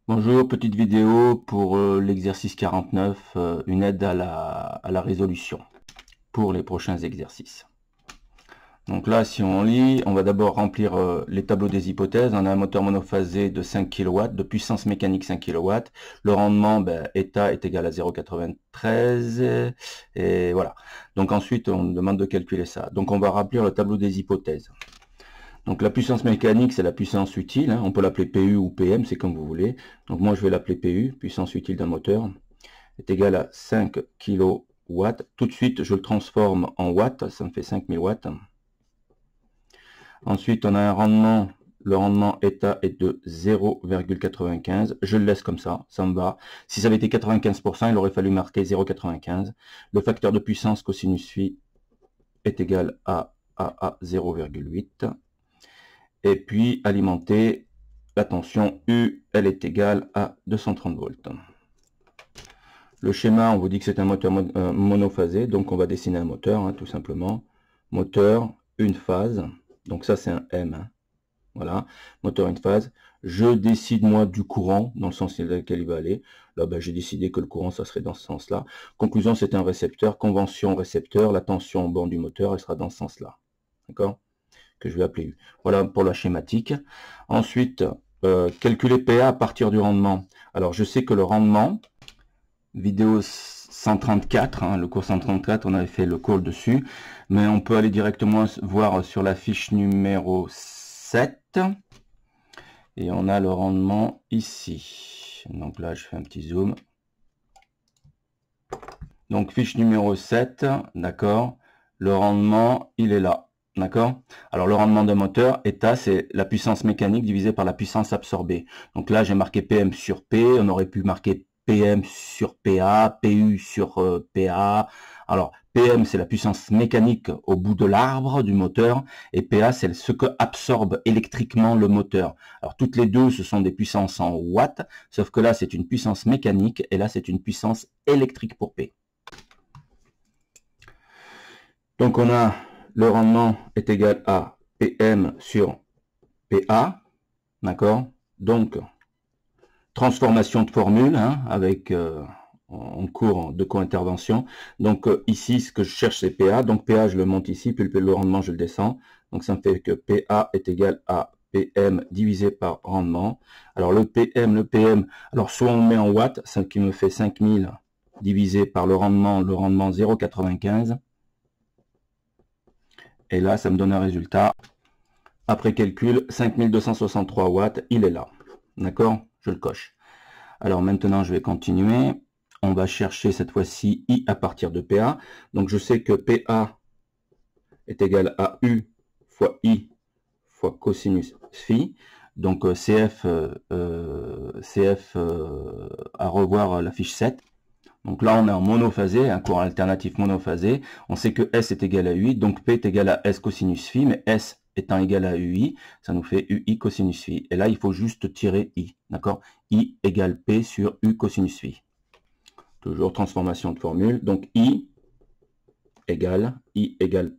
Bonjour, petite vidéo pour l'exercice 49, une aide à la résolution pour les prochains exercices. Donc là, si on lit, on va d'abord remplir les tableaux des hypothèses. On a un moteur monophasé de 5 kW, de puissance mécanique 5 kW. Le rendement, état est égal à 0,93. Et voilà. Donc ensuite, on demande de calculer ça. Donc on va remplir le tableau des hypothèses. Donc la puissance mécanique, c'est la puissance utile, hein. On peut l'appeler PU ou PM, c'est comme vous voulez. Donc moi je vais l'appeler PU, puissance utile d'un moteur, est égale à 5 kW. Tout de suite, je le transforme en watts, ça me fait 5000 watts. Ensuite, on a un rendement, le rendement état est de 0,95. Je le laisse comme ça me va. Si ça avait été 95%, il aurait fallu marquer 0,95. Le facteur de puissance cosinus phi est égal à 0,8. Et puis alimenter la tension U, elle est égale à 230 volts. Le schéma, on vous dit que c'est un moteur monophasé, donc on va dessiner un moteur, hein, tout simplement. Moteur, une phase, donc ça c'est un M, hein. Voilà, moteur une phase. Je décide moi du courant, dans le sens dans lequel il va aller. Là, j'ai décidé que le courant, ça serait dans ce sens-là. Conclusion, c'est un récepteur. Convention récepteur, la tension au bord du moteur, elle sera dans ce sens-là. D'accord? Que je vais appeler U. Voilà pour la schématique. Ensuite, calculer PA à partir du rendement. Alors, je sais que le rendement, vidéo 134, hein, le cours 134, on avait fait le cours dessus, mais on peut aller directement voir sur la fiche numéro 7, et on a le rendement ici. Donc là, je fais un petit zoom. Donc, fiche numéro 7, d'accord, le rendement, il est là. D'accord? Alors, le rendement d'un moteur, état, c'est la puissance mécanique divisée par la puissance absorbée. Donc là, j'ai marqué PM sur P. On aurait pu marquer PM sur PA, PU sur PA. Alors, PM, c'est la puissance mécanique au bout de l'arbre du moteur. Et PA, c'est ce que absorbe électriquement le moteur. Alors, toutes les deux, ce sont des puissances en watts. Sauf que là, c'est une puissance mécanique. Et là, c'est une puissance électrique pour P. Donc on a le rendement est égal à PM sur PA, d'accord? Donc transformation de formule, hein, avec en cours de co-intervention. Donc ici ce que je cherche c'est PA, donc PA je le monte ici, puis le rendement je le descends. Donc ça me fait que PA est égal à PM divisé par rendement. Alors le PM, alors soit on le met en watts, ce qui me fait 5000 divisé par le rendement 0,95. Et là, ça me donne un résultat. Après calcul, 5263 watts, il est là. D'accord? Je le coche. Alors maintenant, je vais continuer. On va chercher cette fois-ci I à partir de PA. Donc je sais que PA est égal à U fois I fois cosinus phi. Donc CF à revoir la fiche 7. Donc là, on est en monophasé, un courant alternatif monophasé. On sait que S est égal à UI, donc P est égal à S cosinus phi, mais S étant égal à UI, ça nous fait UI cosinus phi. Et là, il faut juste tirer I, d'accord? I égale P sur U cosinus phi. Toujours transformation de formule. Donc I égale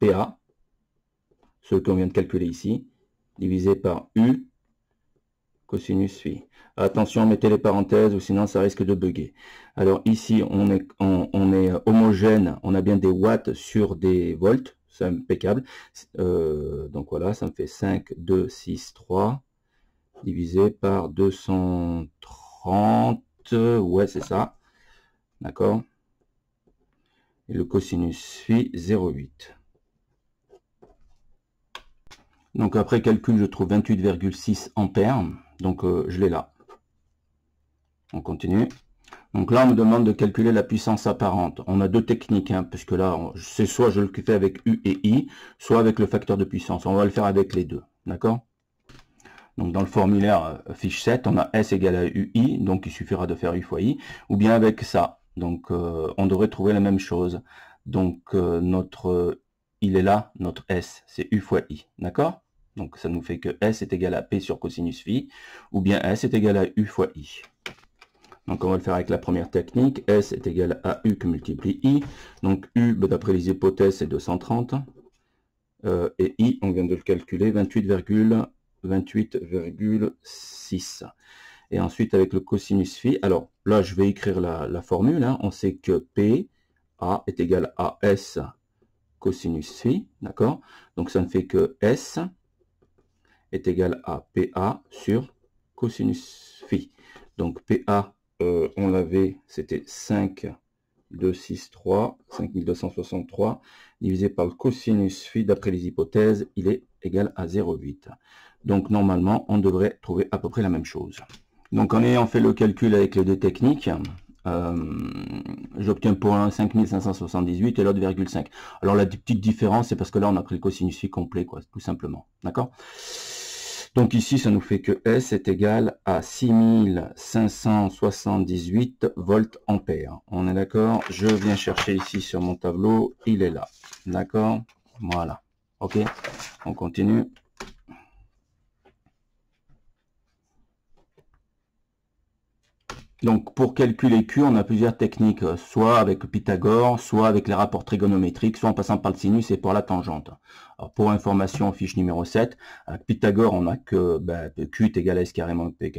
PA, ce qu'on vient de calculer ici, divisé par U cosinus phi. Attention, mettez les parenthèses ou sinon ça risque de bugger. Alors ici, on est homogène, on a bien des watts sur des volts, c'est impeccable. Donc voilà, ça me fait 5, 2, 6, 3, divisé par 230, ouais c'est ça, d'accord. Et le cosinus phi, 0,8. Donc après calcul, je trouve 28,6 ampères, donc je l'ai là. On continue. Donc là, on me demande de calculer la puissance apparente. On a deux techniques, hein, puisque là, c'est soit je le fais avec U et I, soit avec le facteur de puissance. On va le faire avec les deux, d'accord? Donc dans le formulaire fiche 7, on a S égale à UI, donc il suffira de faire U fois I, ou bien avec ça. Donc on devrait trouver la même chose. Donc il est là, notre S, c'est U fois I, d'accord? Donc ça nous fait que S est égal à P sur cosinus phi, ou bien S est égal à U fois I. Donc on va le faire avec la première technique. S est égal à U que multiplie I. Donc U, d'après les hypothèses, c'est 230. Et I, on vient de le calculer, 28,6. Et ensuite, avec le cosinus phi, alors là, je vais écrire la formule. Hein. On sait que P, A est égal à S cosinus phi, d'accord? Donc, ça ne fait que S est égal à PA sur cosinus phi. Donc, PA, on l'avait, c'était 5263 divisé par le cosinus phi, d'après les hypothèses, il est égal à 0,8. Donc, normalement, on devrait trouver à peu près la même chose. Donc, en ayant fait le calcul avec les deux techniques, j'obtiens pour un 5578 et l'autre 0,5. Alors, la petite différence, c'est parce que là, on a pris le cosinus phi complet, quoi, tout simplement. D'accord? Donc ici, ça nous fait que S est égal à 6578 volts ampères. On est d'accord? Je viens chercher ici sur mon tableau, il est là. D'accord? Voilà. Ok? On continue. Donc pour calculer Q, on a plusieurs techniques, soit avec Pythagore, soit avec les rapports trigonométriques, soit en passant par le sinus et par la tangente. Alors pour information, fiche numéro 7, avec Pythagore, on a que Q est égal à S carré moins P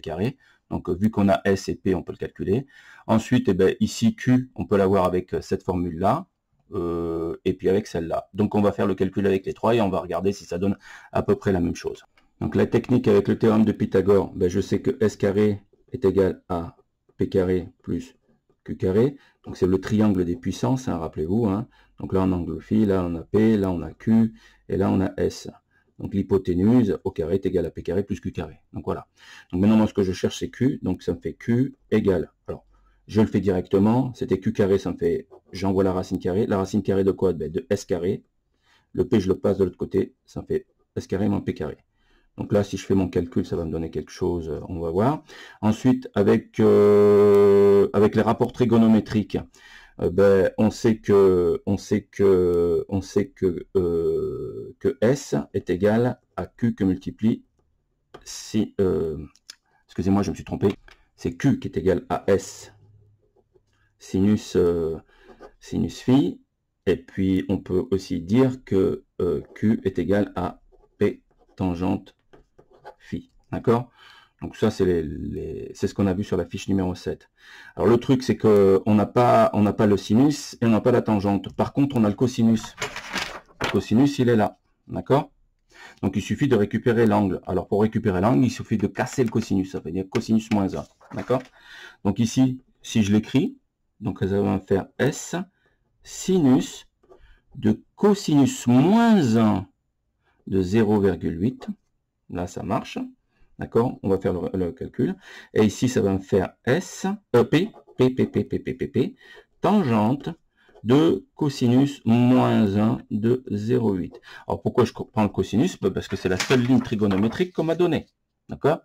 carré. Donc vu qu'on a S et P, on peut le calculer. Ensuite, ici Q, on peut l'avoir avec cette formule-là, et puis avec celle-là. Donc on va faire le calcul avec les trois et on va regarder si ça donne à peu près la même chose. Donc la technique avec le théorème de Pythagore, je sais que S carré est égal à P carré plus Q carré. Donc c'est le triangle des puissances, hein, rappelez-vous. Hein. Donc là on a angle phi, là on a P, là on a Q, et là on a S. Donc l'hypoténuse au carré est égal à P carré plus Q carré. Donc voilà. Donc maintenant moi ce que je cherche c'est Q, donc ça me fait Q égale. Alors je le fais directement, c'était Q carré, ça me fait, j'envoie la racine carrée. La racine carrée de quoi? De S carré. Le P je le passe de l'autre côté, ça me fait S carré moins P carré. Donc là, si je fais mon calcul, ça va me donner quelque chose, on va voir. Ensuite, avec les rapports trigonométriques, on sait que S est égal à Q que multiplie si excusez-moi, je me suis trompé. C'est Q qui est égal à S sinus phi. Et puis on peut aussi dire que Q est égal à P tangente phi. D'accord? Donc ça, c'est ce qu'on a vu sur la fiche numéro 7. Alors le truc, c'est qu'on n'a pas le sinus et on n'a pas la tangente. Par contre, on a le cosinus. Le cosinus, il est là. D'accord? Donc il suffit de récupérer l'angle. Alors pour récupérer l'angle, il suffit de casser le cosinus. Ça veut dire cosinus moins 1. D'accord? Donc ici, si je l'écris, donc ça va me faire S sinus de cosinus moins 1 de 0,8. Là, ça marche. D'accord? On va faire le calcul. Et ici, ça va me faire P, tangente de cosinus moins 1 de 0,8. Alors, pourquoi je prends le cosinus? Parce que c'est la seule ligne trigonométrique qu'on m'a donnée. D'accord?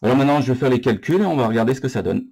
Alors maintenant, je vais faire les calculs et on va regarder ce que ça donne.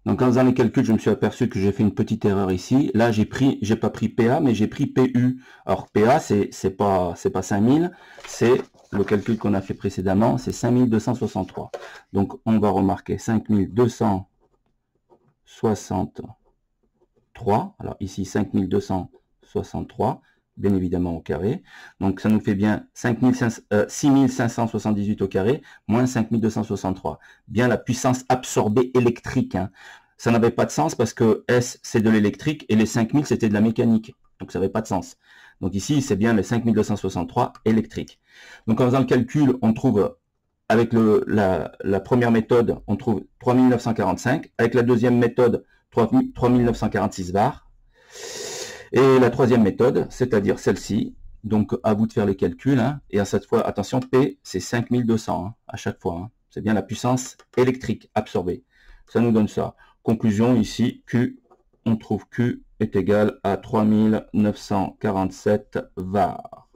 Donc en faisant les calculs, je me suis aperçu que j'ai fait une petite erreur ici. Là, j'ai pas pris PA, mais j'ai pris PU. Alors PA, c'est pas 5000, c'est le calcul qu'on a fait précédemment, c'est 5263. Donc on va remarquer 5263. Alors ici 5263, bien évidemment au carré. Donc ça nous fait bien 6578 au carré, moins 5263. Bien la puissance absorbée électrique. Hein. Ça n'avait pas de sens parce que S, c'est de l'électrique et les 5000, c'était de la mécanique. Donc ça n'avait pas de sens. Donc ici, c'est bien les 5263 électriques. Donc en faisant le calcul, on trouve, avec la première méthode, on trouve 3945. Avec la deuxième méthode, 3946 var. Et la troisième méthode, c'est-à-dire celle-ci, donc à vous de faire les calculs, hein, et à cette fois, attention, P, c'est 5200 hein, à chaque fois. Hein. C'est bien la puissance électrique absorbée. Ça nous donne ça. Conclusion, ici, Q, on trouve Q est égal à 3947 var.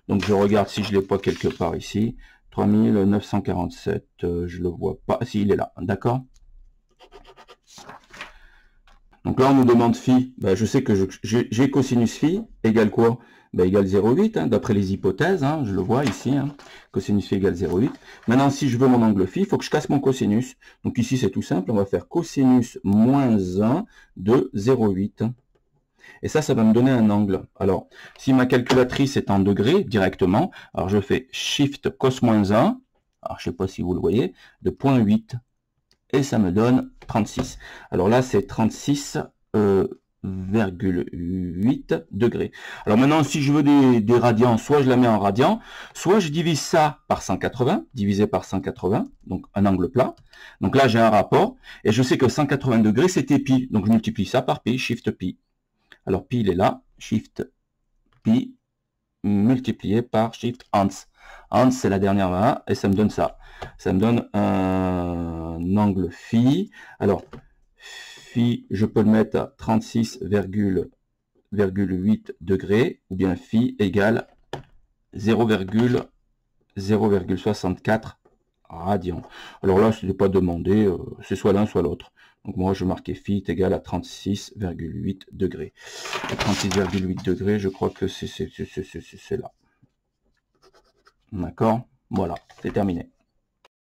Donc je regarde si je ne l'ai pas quelque part ici. 3947, je le vois pas. Si, il est là, d'accord? Donc là, on nous demande phi. Je sais que j'ai cosinus phi égale quoi? Égale 0,8, hein, d'après les hypothèses. Hein, je le vois ici. Hein, cosinus phi égale 0,8. Maintenant, si je veux mon angle phi, il faut que je casse mon cosinus. Donc ici, c'est tout simple. On va faire cosinus moins 1 de 0,8. Et ça va me donner un angle. Alors, si ma calculatrice est en degrés directement, alors je fais Shift cos moins 1. alors je sais pas si vous le voyez, de 0,8. Et ça me donne 36. Alors là, c'est 36,8 degrés. Alors maintenant, si je veux des radians, soit je la mets en radians, soit je divise ça par 180, divisé par 180, donc un angle plat. Donc là, j'ai un rapport, et je sais que 180 degrés, c'était pi. Donc je multiplie ça par pi, shift pi. Alors pi, il est là, shift pi, multiplié par shift ans. Ans, c'est la dernière là, et ça me donne ça. Ça me donne un angle phi. Alors, phi, je peux le mettre à 36,8 degrés, ou bien phi égale 0,64 radians. Alors là, ce n'est pas demandé, c'est soit l'un, soit l'autre. Donc moi, je marquais phi est égal à 36,8 degrés. 36,8 degrés, je crois que c'est là. D'accord? Voilà, c'est terminé.